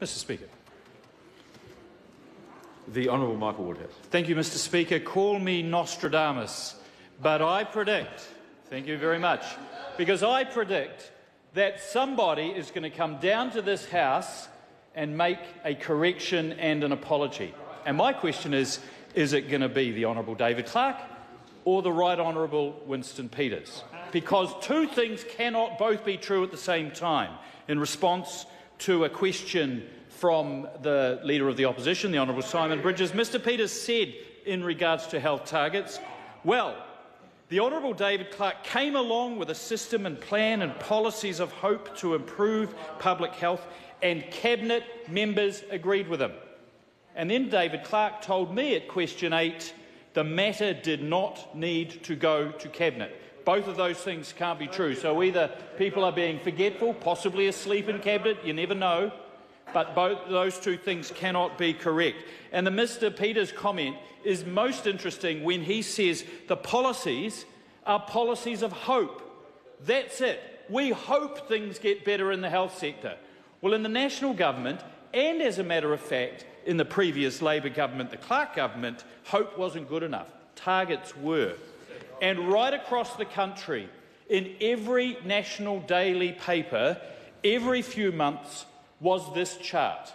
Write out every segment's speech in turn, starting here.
Mr. Speaker. The Honourable Michael Woodhouse. Thank you, Mr. Speaker. Call me Nostradamus, but I predict, thank you very much, because I predict that somebody is going to come down to this House and make a correction and an apology. And my question is it going to be the Honourable David Clark or the Right Honourable Winston Peters? Because two things cannot both be true at the same time. In response to a question from the Leader of the Opposition, the Honourable Simon Bridges, Mr. Peters said in regards to health targets, well, the Honourable David Clark came along with a system and plan and policies of hope to improve public health, and Cabinet members agreed with him. And then David Clark told me at question 8 the matter did not need to go to Cabinet. Both of those things can't be true. So either people are being forgetful, possibly asleep in Cabinet, you never know, but both those two things cannot be correct. And the Mr. Peters comment is most interesting when he says the policies are policies of hope. That's it. We hope things get better in the health sector. Well, in the National Government, and as a matter of fact, in the previous Labor government, the Clark government, hope wasn't good enough. Targets were. And right across the country, in every national daily paper, every few months, was this chart.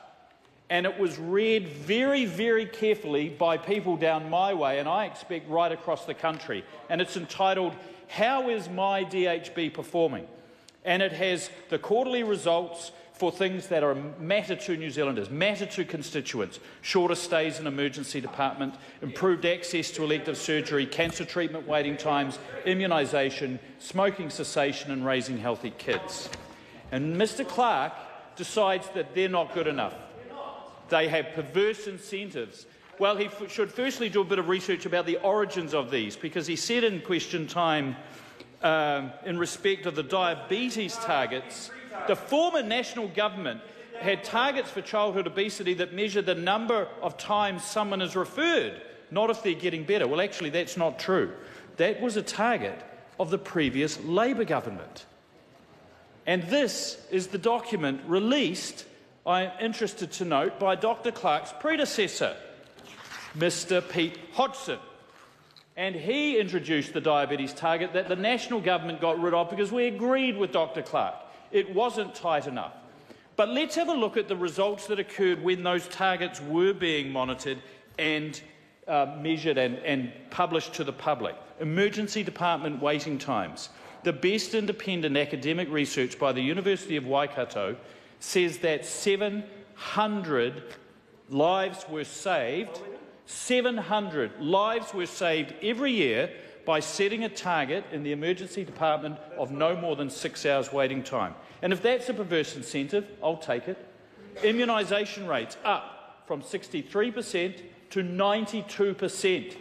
And it was read very, very carefully by people down my way, and I expect right across the country. And it's entitled, How is my DHB performing? And it has the quarterly results for things that are matter to New Zealanders, matter to constituents, shorter stays in emergency department, improved access to elective surgery, cancer treatment waiting times, immunisation, smoking cessation and raising healthy kids. And Mr. Clark decides that they're not good enough. They have perverse incentives. Well, he should firstly do a bit of research about the origins of these, because he said in question time, in respect of the diabetes targets, the former National Government had targets for childhood obesity that measure the number of times someone is referred, not if they're getting better. Well, actually, that's not true. That was a target of the previous Labor government. And this is the document released, I am interested to note, by Dr. Clark's predecessor, Mr. Pete Hodgson. And he introduced the diabetes target that the National Government got rid of because we agreed with Dr. Clark. It wasn't tight enough. But let's have a look at the results that occurred when those targets were being monitored and measured and published to the public. Emergency department waiting times. The best independent academic research by the University of Waikato says that 700 lives were saved. 700 lives were saved every year by setting a target in the emergency department of no more than 6 hours waiting time. And if that's a perverse incentive, I'll take it. Immunisation rates up from 63% to 92%.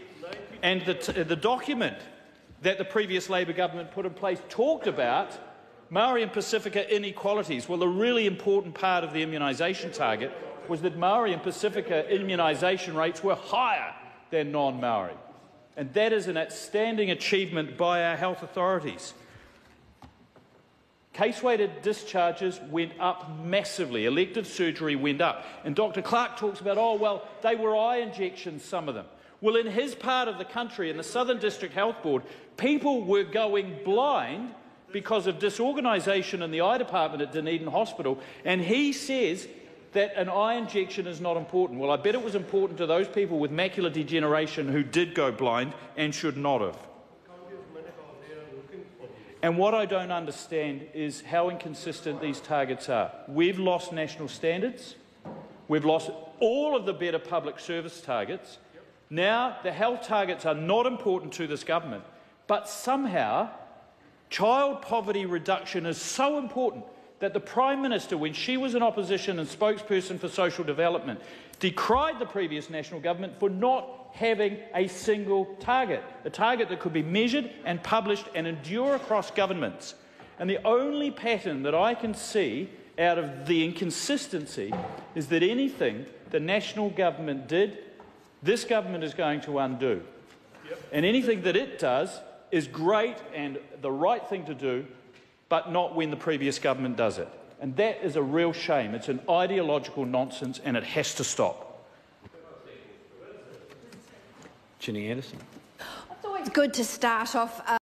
And the document that the previous Labor government put in place talked about Maori and Pacifica inequalities. Well, a really important part of the immunisation target was that Maori and Pacifica immunisation rates were higher than non-Maori. And that is an outstanding achievement by our health authorities. Case-weighted discharges went up massively. Elective surgery went up. And Dr. Clark talks about, oh, well, they were eye injections, some of them. Well, in his part of the country, in the Southern District Health Board, people were going blind because of disorganisation in the eye department at Dunedin Hospital, and he says that an eye injection is not important. Well, I bet it was important to those people with macular degeneration who did go blind and should not have. And what I don't understand is how inconsistent these targets are. We've lost national standards. We've lost all of the better public service targets. Now, the health targets are not important to this government, but somehow child poverty reduction is so important that the Prime Minister, when she was in opposition and spokesperson for social development, decried the previous National Government for not having a single target, a target that could be measured and published and endure across governments. And the only pattern that I can see out of the inconsistency is that anything the National Government did, this government is going to undo. And anything that it does is great and the right thing to do, but not when the previous government does it. And that is a real shame. It's an ideological nonsense and it has to stop. Ginny Anderson. It's always good to start off